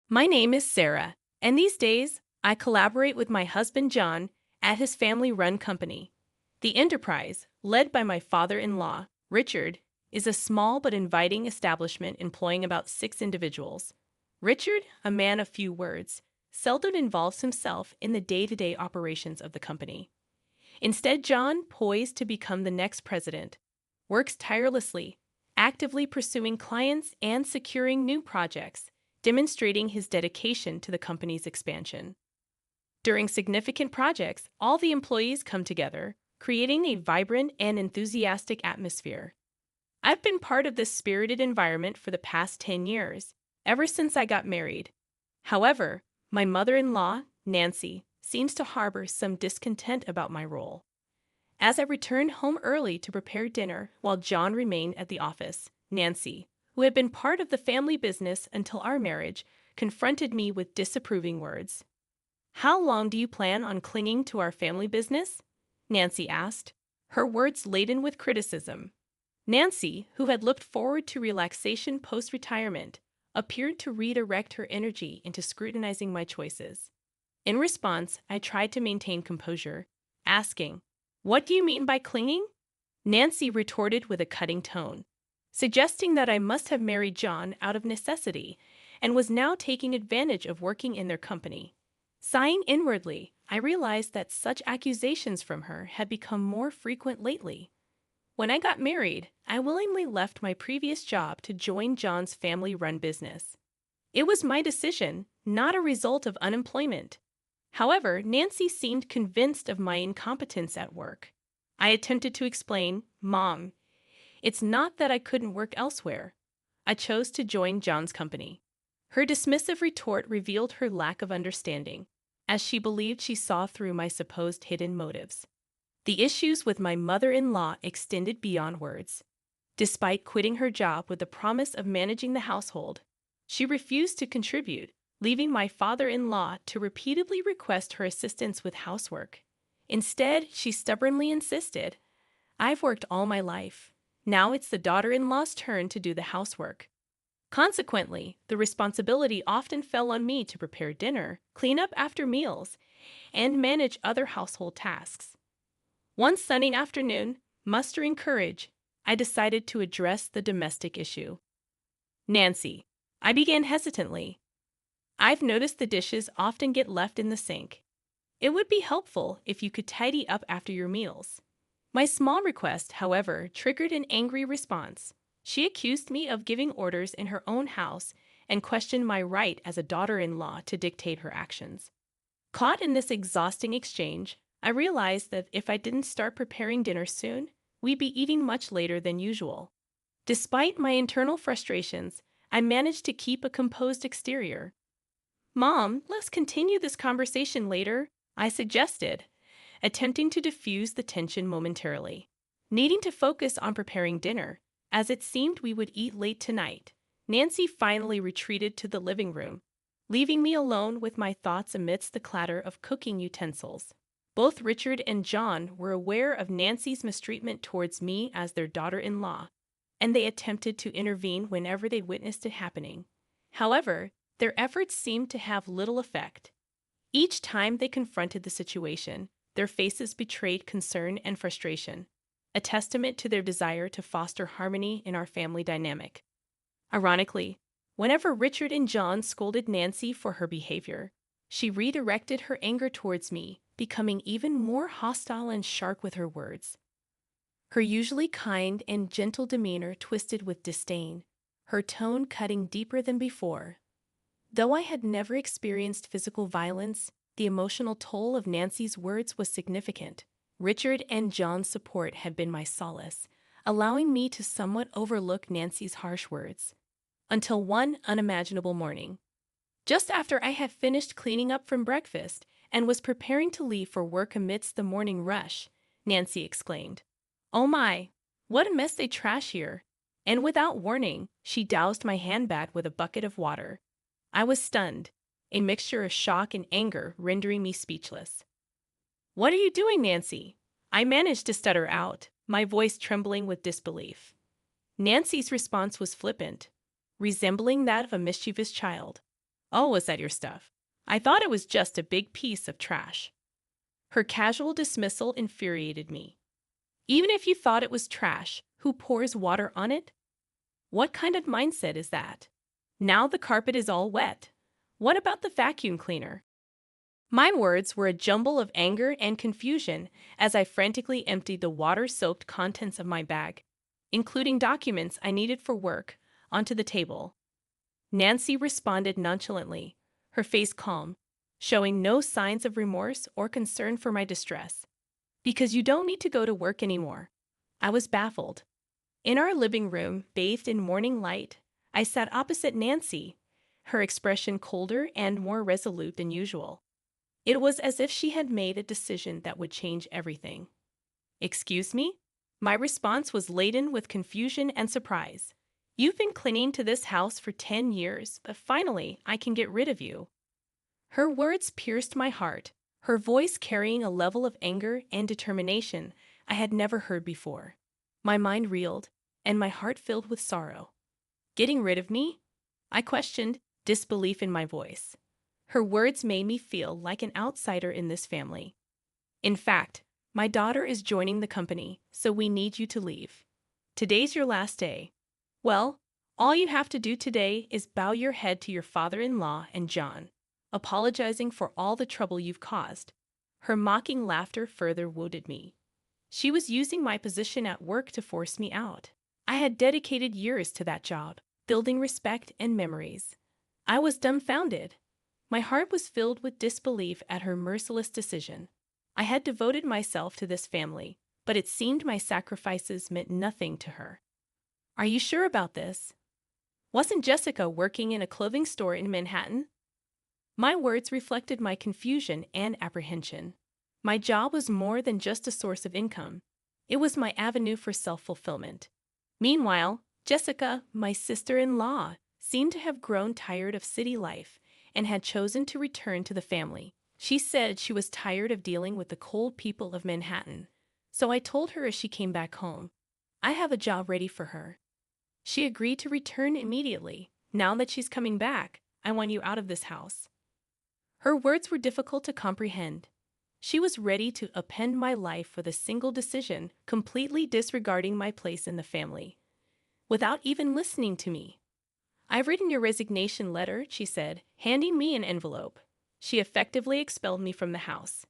My name is Sarah, and these days I collaborate with my husband John at his family run company. The enterprise, led by my father in law, Richard, is a small but inviting establishment employing about 6 individuals. Richard, a man of few words, seldom involves himself in the day to day operations of the company. Instead, John, poised to become the next president, works tirelessly, actively pursuing clients and securing new projects, demonstrating his dedication to the company's expansion. During significant projects, all the employees come together, creating a vibrant and enthusiastic atmosphere. I've been part of this spirited environment for the past 10 years, ever since I got married. However, my mother in law, Nancy, seems to harbor some discontent about my role. As I returned home early to prepare dinner while John remained at the office, Nancy, who had been part of the family business until our marriage, confronted me with disapproving words. "How long do you plan on clinging to our family business?" Nancy asked, her words laden with criticism. Nancy, who had looked forward to relaxation post-retirement, appeared to redirect her energy into scrutinizing my choices. In response, I tried to maintain composure, asking, "What do you mean by clinging?" Nancy retorted with a cutting tone, suggesting that I must have married John out of necessity and was now taking advantage of working in their company. Sighing inwardly, I realized that such accusations from her had become more frequent lately. When I got married, I willingly left my previous job to join John's family-run business. It was my decision, not a result of unemployment. However, Nancy seemed convinced of my incompetence at work. I attempted to explain, "Mom, it's not that I couldn't work elsewhere. I chose to join John's company." Her dismissive retort revealed her lack of understanding, as she believed she saw through my supposed hidden motives. The issues with my mother-in-law extended beyond words. Despite quitting her job with the promise of managing the household, she refused to contribute, leaving my father-in-law to repeatedly request her assistance with housework. Instead, she stubbornly insisted, "I've worked all my life. Now it's the daughter-in-law's turn to do the housework." Consequently, the responsibility often fell on me to prepare dinner, clean up after meals, and manage other household tasks. One sunny afternoon, mustering courage, I decided to address the domestic issue. "Nancy," I began hesitantly, "I've noticed the dishes often get left in the sink. It would be helpful if you could tidy up after your meals." My small request, however, triggered an angry response. She accused me of giving orders in her own house and questioned my right as a daughter-in-law to dictate her actions. Caught in this exhausting exchange, I realized that if I didn't start preparing dinner soon, we'd be eating much later than usual. Despite my internal frustrations, I managed to keep a composed exterior. "Mom, let's continue this conversation later," I suggested, attempting to diffuse the tension momentarily. Needing to focus on preparing dinner, as it seemed we would eat late tonight, Nancy finally retreated to the living room, leaving me alone with my thoughts amidst the clatter of cooking utensils. Both Richard and John were aware of Nancy's mistreatment towards me as their daughter-in-law, and they attempted to intervene whenever they witnessed it happening. However, their efforts seemed to have little effect. Each time they confronted the situation, their faces betrayed concern and frustration, a testament to their desire to foster harmony in our family dynamic. Ironically, whenever Richard and John scolded Nancy for her behavior, she redirected her anger towards me, becoming even more hostile and sharp with her words. Her usually kind and gentle demeanor twisted with disdain, her tone cutting deeper than before. Though I had never experienced physical violence, the emotional toll of Nancy's words was significant. Richard and John's support had been my solace, allowing me to somewhat overlook Nancy's harsh words. Until one unimaginable morning. Just after I had finished cleaning up from breakfast and was preparing to leave for work amidst the morning rush, Nancy exclaimed, "Oh my, what a mess they trash here!" And without warning, she doused my handbag with a bucket of water. I was stunned, a mixture of shock and anger rendering me speechless. "What are you doing, Nancy?" I managed to stutter out, my voice trembling with disbelief. Nancy's response was flippant, resembling that of a mischievous child. Oh, was that your stuff? I thought it was just a big piece of trash. Her casual dismissal infuriated me. Even if you thought it was trash, who pours water on it? What kind of mindset is that? Now the carpet is all wet. What about the vacuum cleaner? My words were a jumble of anger and confusion as I frantically emptied the water-soaked contents of my bag, including documents I needed for work, onto the table. Nancy responded nonchalantly, her face calm, showing no signs of remorse or concern for my distress. Because you don't need to go to work anymore. I was baffled. In our living room, bathed in morning light, I sat opposite Nancy, her expression colder and more resolute than usual. It was as if she had made a decision that would change everything. Excuse me? My response was laden with confusion and surprise. You've been clinging to this house for 10 years, but finally I can get rid of you. Her words pierced my heart, her voice carrying a level of anger and determination I had never heard before. My mind reeled, and my heart filled with sorrow. Getting rid of me? I questioned, disbelief in my voice. Her words made me feel like an outsider in this family. In fact, my daughter is joining the company, so we need you to leave. Today's your last day. Well, all you have to do today is bow your head to your father-in-law and John, apologizing for all the trouble you've caused. Her mocking laughter further wounded me. She was using my position at work to force me out. I had dedicated years to that job, building respect and memories. I was dumbfounded. My heart was filled with disbelief at her merciless decision. I had devoted myself to this family, but it seemed my sacrifices meant nothing to her. Are you sure about this? Wasn't Jessica working in a clothing store in Manhattan? My words reflected my confusion and apprehension. My job was more than just a source of income. It was my avenue for self-fulfillment. Meanwhile, Jessica, my sister-in-law, seemed to have grown tired of city life and had chosen to return to the family. She said she was tired of dealing with the cold people of Manhattan. So I told her as she came back home, I have a job ready for her. She agreed to return immediately. Now that she's coming back, I want you out of this house. Her words were difficult to comprehend. She was ready to upend my life with a single decision, completely disregarding my place in the family, without even listening to me. I've written your resignation letter, she said, handing me an envelope. She effectively expelled me from the house.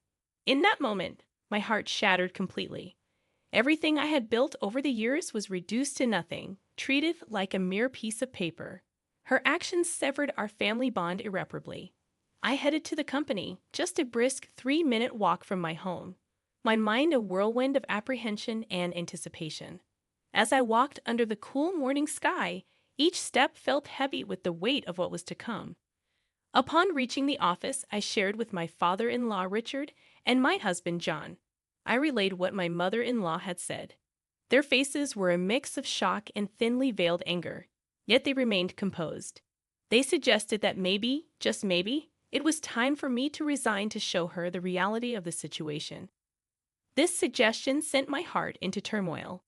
In that moment, my heart shattered completely. Everything I had built over the years was reduced to nothing, treated like a mere piece of paper. Her actions severed our family bond irreparably. I headed to the company, just a brisk 3-minute walk from my home, my mind a whirlwind of apprehension and anticipation. As I walked under the cool morning sky, each step felt heavy with the weight of what was to come. Upon reaching the office, I shared with my father-in-law Richard and my husband John. I relayed what my mother-in-law had said. Their faces were a mix of shock and thinly veiled anger, yet they remained composed. They suggested that maybe, just maybe, it was time for me to resign to show her the reality of the situation. This suggestion sent my heart into turmoil.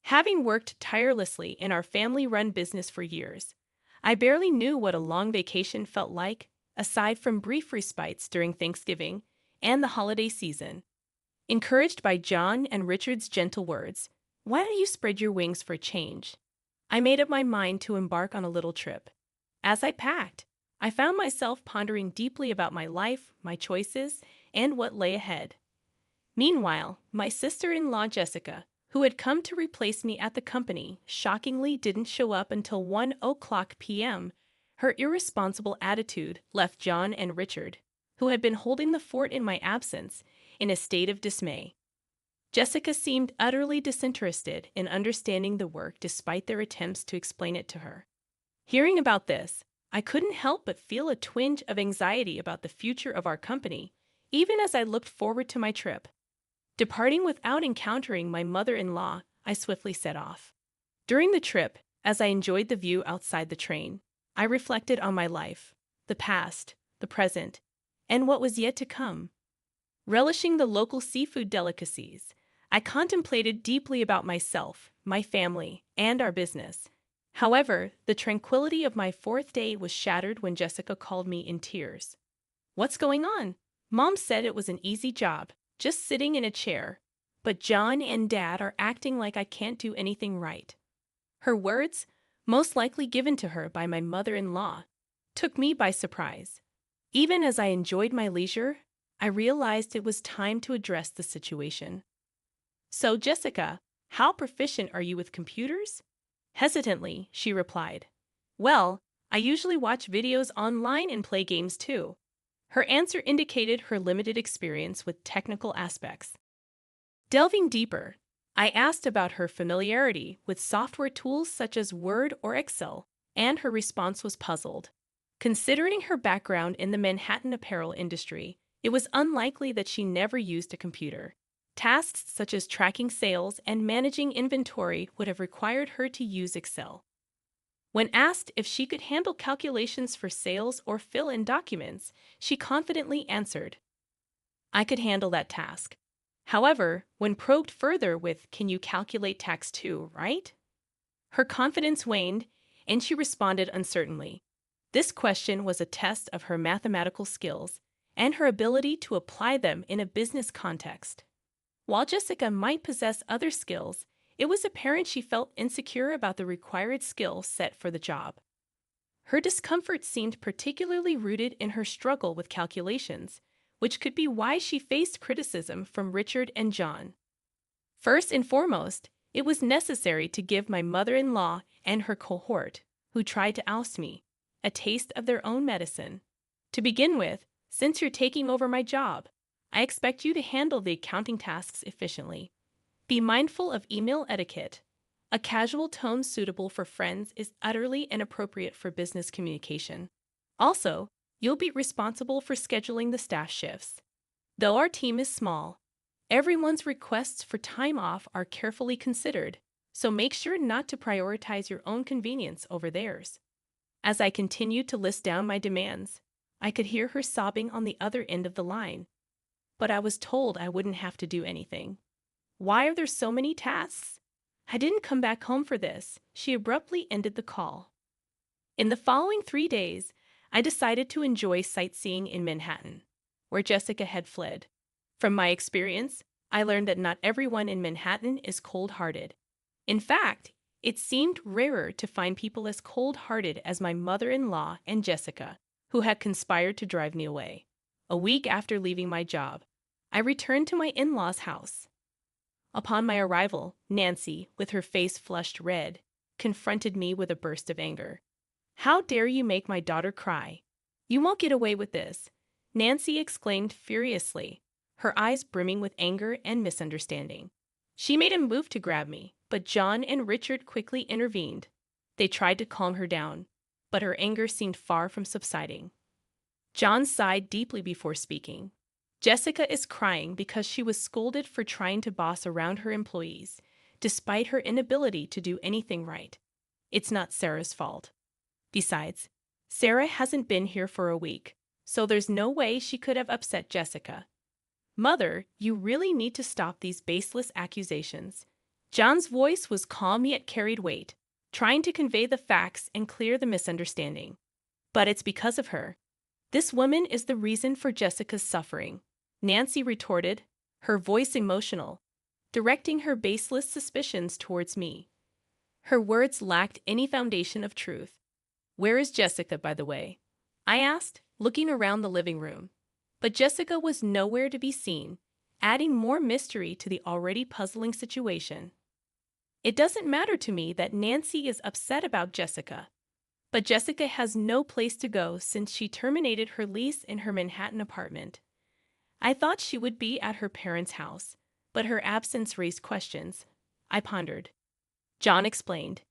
Having worked tirelessly in our family-run business for years, I barely knew what a long vacation felt like, aside from brief respites during Thanksgiving and the holiday season. Encouraged by John and Richard's gentle words, "Why don't you spread your wings for a change?" I made up my mind to embark on a little trip. As I packed, I found myself pondering deeply about my life, my choices, and what lay ahead. Meanwhile, my sister-in-law Jessica, who had come to replace me at the company, shockingly didn't show up until 1:00 p.m. Her irresponsible attitude left John and Richard, who had been holding the fort in my absence, in a state of dismay. Jessica seemed utterly disinterested in understanding the work despite their attempts to explain it to her. Hearing about this, I couldn't help but feel a twinge of anxiety about the future of our company, even as I looked forward to my trip. Departing without encountering my mother-in-law, I swiftly set off. During the trip, as I enjoyed the view outside the train, I reflected on my life, the past, the present, and what was yet to come. Relishing the local seafood delicacies, I contemplated deeply about myself, my family, and our business. However, the tranquility of my fourth day was shattered when Jessica called me in tears. "What's going on?" Mom said it was an easy job, just sitting in a chair. But John and Dad are acting like I can't do anything right. Her words, most likely given to her by my mother-in-law, took me by surprise. Even as I enjoyed my leisure, I realized it was time to address the situation. "So, Jessica, how proficient are you with computers?" Hesitantly, she replied. "Well, I usually watch videos online and play games too." Her answer indicated her limited experience with technical aspects. Delving deeper, I asked about her familiarity with software tools such as Word or Excel, and her response was puzzled. Considering her background in the Manhattan apparel industry, it was unlikely that she never used a computer. Tasks such as tracking sales and managing inventory would have required her to use Excel. When asked if she could handle calculations for sales or fill in documents, she confidently answered, "I could handle that task." However, when probed further with, "Can you calculate tax too, right?" her confidence waned, and she responded uncertainly. This question was a test of her mathematical skills and her ability to apply them in a business context. While Jessica might possess other skills, it was apparent she felt insecure about the required skill set for the job. Her discomfort seemed particularly rooted in her struggle with calculations, which could be why she faced criticism from Richard and John. First and foremost, it was necessary to give my mother-in-law and her cohort, who tried to oust me, a taste of their own medicine. To begin with, since you're taking over my job, I expect you to handle the accounting tasks efficiently. Be mindful of email etiquette. A casual tone suitable for friends is utterly inappropriate for business communication. Also, you'll be responsible for scheduling the staff shifts. Though our team is small, everyone's requests for time off are carefully considered, so make sure not to prioritize your own convenience over theirs. As I continued to list down my demands, I could hear her sobbing on the other end of the line. But I was told I wouldn't have to do anything. Why are there so many tasks? I didn't come back home for this. She abruptly ended the call. In the following 3 days, I decided to enjoy sightseeing in Manhattan, where Jessica had fled. From my experience, I learned that not everyone in Manhattan is cold-hearted. In fact, it seemed rarer to find people as cold-hearted as my mother-in-law and Jessica, who had conspired to drive me away. A week after leaving my job, I returned to my in-laws' house. Upon my arrival, Nancy, with her face flushed red, confronted me with a burst of anger. "How dare you make my daughter cry? You won't get away with this," Nancy exclaimed furiously, her eyes brimming with anger and misunderstanding. She made a move to grab me, but John and Richard quickly intervened. They tried to calm her down, but her anger seemed far from subsiding. John sighed deeply before speaking. "Jessica is crying because she was scolded for trying to boss around her employees, despite her inability to do anything right. It's not Sarah's fault. Besides, Sarah hasn't been here for a week, so there's no way she could have upset Jessica. Mother, you really need to stop these baseless accusations." John's voice was calm yet carried weight, trying to convey the facts and clear the misunderstanding. "But it's because of her. This woman is the reason for Jessica's suffering," Nancy retorted, her voice emotional, directing her baseless suspicions towards me. Her words lacked any foundation of truth. "Where is Jessica, by the way?" I asked, looking around the living room. But Jessica was nowhere to be seen, adding more mystery to the already puzzling situation. It doesn't matter to me that Nancy is upset about Jessica, but Jessica has no place to go since she terminated her lease in her Manhattan apartment. I thought she would be at her parents' house, but her absence raised questions. I pondered. John explained.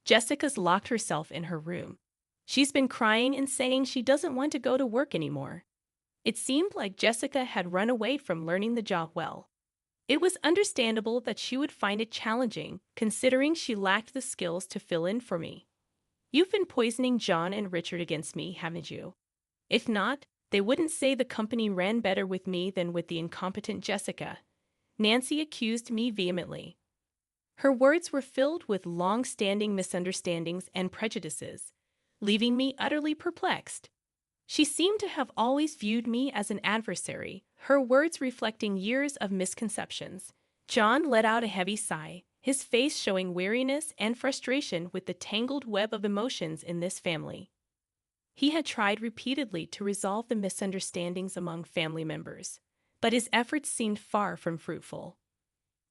"Jessica's locked herself in her room. She's been crying and saying she doesn't want to go to work anymore." It seemed like Jessica had run away from learning the job well. It was understandable that she would find it challenging, considering she lacked the skills to fill in for me. "You've been poisoning John and Richard against me, haven't you? If not, they wouldn't say the company ran better with me than with the incompetent Jessica," Nancy accused me vehemently. Her words were filled with long-standing misunderstandings and prejudices, leaving me utterly perplexed. She seemed to have always viewed me as an adversary, her words reflecting years of misconceptions. John let out a heavy sigh, his face showing weariness and frustration with the tangled web of emotions in this family. He had tried repeatedly to resolve the misunderstandings among family members, but his efforts seemed far from fruitful.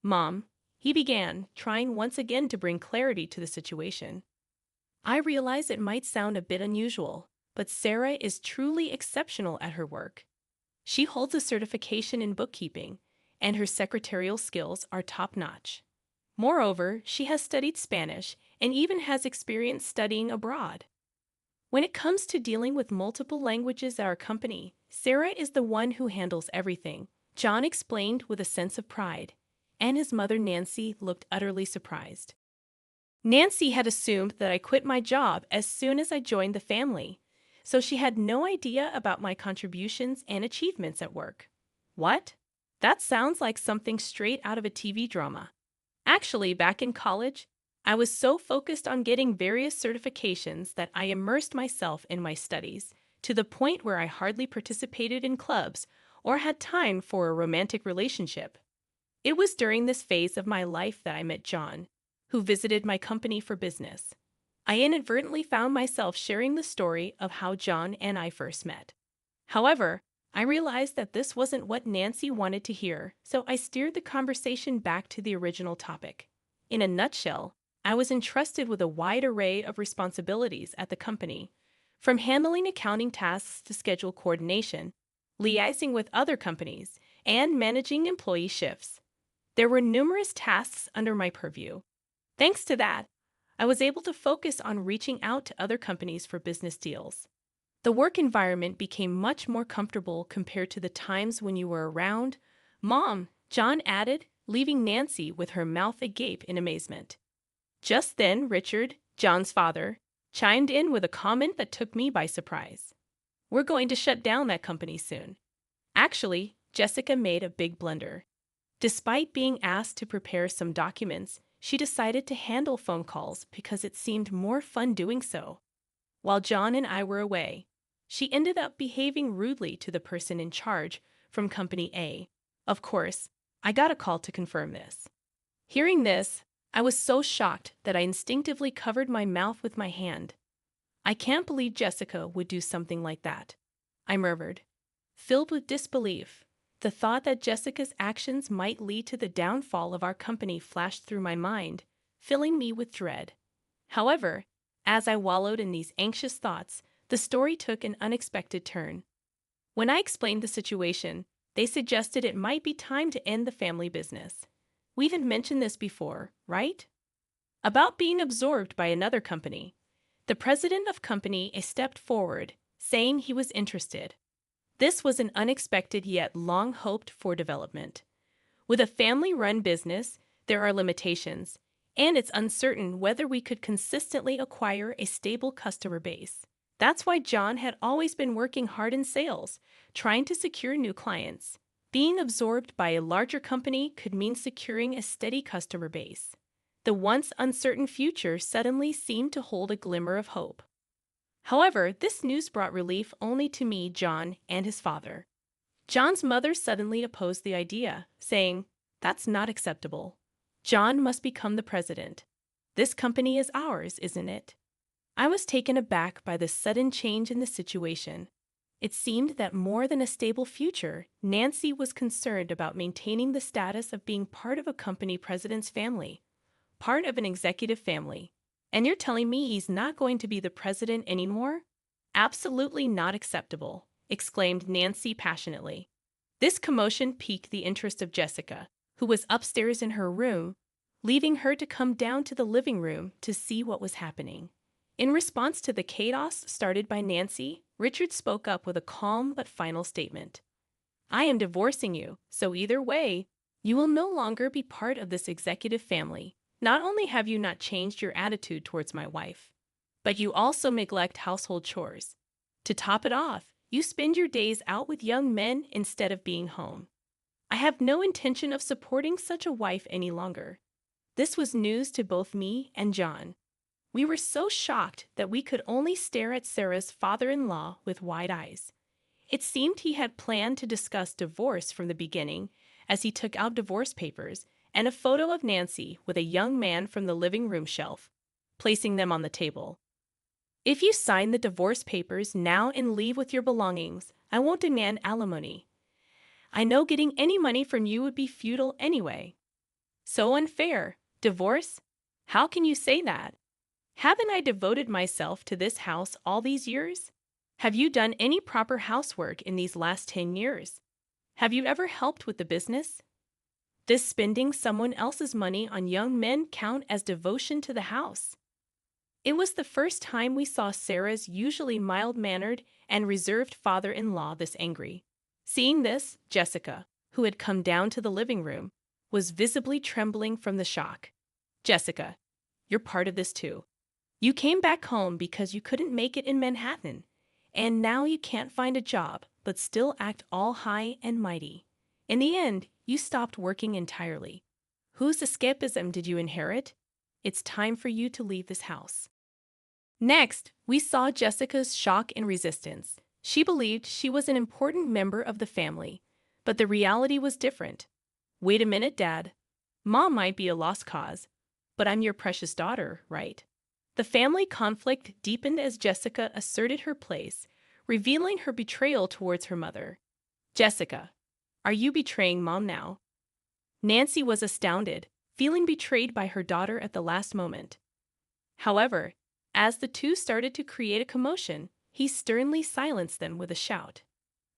"Mom," he began, trying once again to bring clarity to the situation. "I realize it might sound a bit unusual, but Sarah is truly exceptional at her work. She holds a certification in bookkeeping, and her secretarial skills are top-notch. Moreover, she has studied Spanish and even has experience studying abroad. When it comes to dealing with multiple languages at our company, Sarah is the one who handles everything," John explained with a sense of pride, and his mother Nancy looked utterly surprised. Nancy had assumed that I quit my job as soon as I joined the family, so she had no idea about my contributions and achievements at work. What? That sounds like something straight out of a TV drama. Actually, back in college, I was so focused on getting various certifications that I immersed myself in my studies to the point where I hardly participated in clubs or had time for a romantic relationship. It was during this phase of my life that I met John, who visited my company for business. I inadvertently found myself sharing the story of how John and I first met. However, I realized that this wasn't what Nancy wanted to hear, so I steered the conversation back to the original topic. In a nutshell, I was entrusted with a wide array of responsibilities at the company, from handling accounting tasks to schedule coordination, liaising with other companies, and managing employee shifts. There were numerous tasks under my purview. Thanks to that, I was able to focus on reaching out to other companies for business deals. The work environment became much more comfortable compared to the times when you were around. "Mom," John added, leaving Nancy with her mouth agape in amazement. Just then, Richard, John's father, chimed in with a comment that took me by surprise. "We're going to shut down that company soon." Actually, Jessica made a big blunder. Despite being asked to prepare some documents, she decided to handle phone calls because it seemed more fun doing so. While John and I were away, she ended up behaving rudely to the person in charge from Company A. Of course, I got a call to confirm this. Hearing this, I was so shocked that I instinctively covered my mouth with my hand. "I can't believe Jessica would do something like that," I murmured. Filled with disbelief, the thought that Jessica's actions might lead to the downfall of our company flashed through my mind, filling me with dread. However, as I wallowed in these anxious thoughts, the story took an unexpected turn. When I explained the situation, they suggested it might be time to end the family business. We had mentioned this before, right? About being absorbed by another company. The president of Company A stepped forward, saying he was interested. This was an unexpected yet long hoped for development. With a family-run business, there are limitations, and it's uncertain whether we could consistently acquire a stable customer base. That's why John had always been working hard in sales, trying to secure new clients. Being absorbed by a larger company could mean securing a steady customer base. The once uncertain future suddenly seemed to hold a glimmer of hope. However, this news brought relief only to me, John, and his father. John's mother suddenly opposed the idea, saying, "That's not acceptable. John must become the president. This company is ours, isn't it?" I was taken aback by the sudden change in the situation. It seemed that more than a stable future, Nancy was concerned about maintaining the status of being part of a company president's family, part of an executive family. "And you're telling me he's not going to be the president anymore? Absolutely not acceptable," exclaimed Nancy passionately. This commotion piqued the interest of Jessica, who was upstairs in her room, leaving her to come down to the living room to see what was happening. In response to the chaos started by Nancy, Richard spoke up with a calm but final statement. "I am divorcing you, so either way, you will no longer be part of this executive family. Not only have you not changed your attitude towards my wife, but you also neglect household chores. To top it off, you spend your days out with young men instead of being home. I have no intention of supporting such a wife any longer." This was news to both me and John. We were so shocked that we could only stare at Sarah's father-in-law with wide eyes. It seemed he had planned to discuss divorce from the beginning, as he took out divorce papers and a photo of Nancy with a young man from the living room shelf, placing them on the table. If you sign the divorce papers now and leave with your belongings, I won't demand alimony. I know getting any money from you would be futile anyway. So unfair. Divorce? How can you say that? Haven't I devoted myself to this house all these years? Have you done any proper housework in these last 10 years? Have you ever helped with the business? Does spending someone else's money on young men count as devotion to the house? It was the first time we saw Sarah's usually mild-mannered and reserved father-in-law this angry. Seeing this, Jessica, who had come down to the living room, was visibly trembling from the shock. Jessica, you're part of this too. You came back home because you couldn't make it in Manhattan, and now you can't find a job but still act all high and mighty. In the end, you stopped working entirely. Whose escapism did you inherit? It's time for you to leave this house. Next, we saw Jessica's shock and resistance. She believed she was an important member of the family, but the reality was different. Wait a minute, Dad. Mom might be a lost cause, but I'm your precious daughter, right? The family conflict deepened as Jessica asserted her place, revealing her betrayal towards her mother. Jessica, are you betraying Mom now? Nancy was astounded, feeling betrayed by her daughter at the last moment. However, as the two started to create a commotion, he sternly silenced them with a shout.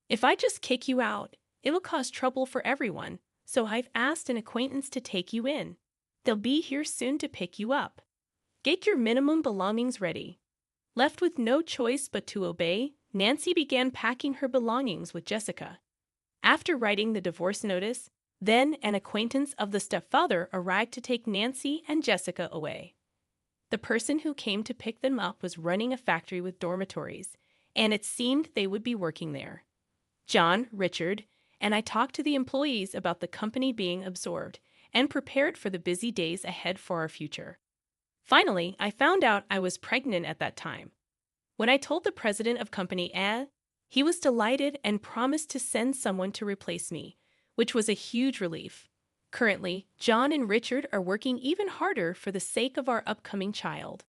If I just kick you out, it'll cause trouble for everyone, so I've asked an acquaintance to take you in. They'll be here soon to pick you up. Get your minimum belongings ready. Left with no choice but to obey, Nancy began packing her belongings with Jessica. After writing the divorce notice, then an acquaintance of the stepfather arrived to take Nancy and Jessica away. The person who came to pick them up was running a factory with dormitories, and it seemed they would be working there. John, Richard, and I talked to the employees about the company being absorbed and prepared for the busy days ahead for our future. Finally, I found out I was pregnant at that time. When I told the president of company A, he was delighted and promised to send someone to replace me, which was a huge relief. Currently, John and Richard are working even harder for the sake of our upcoming child.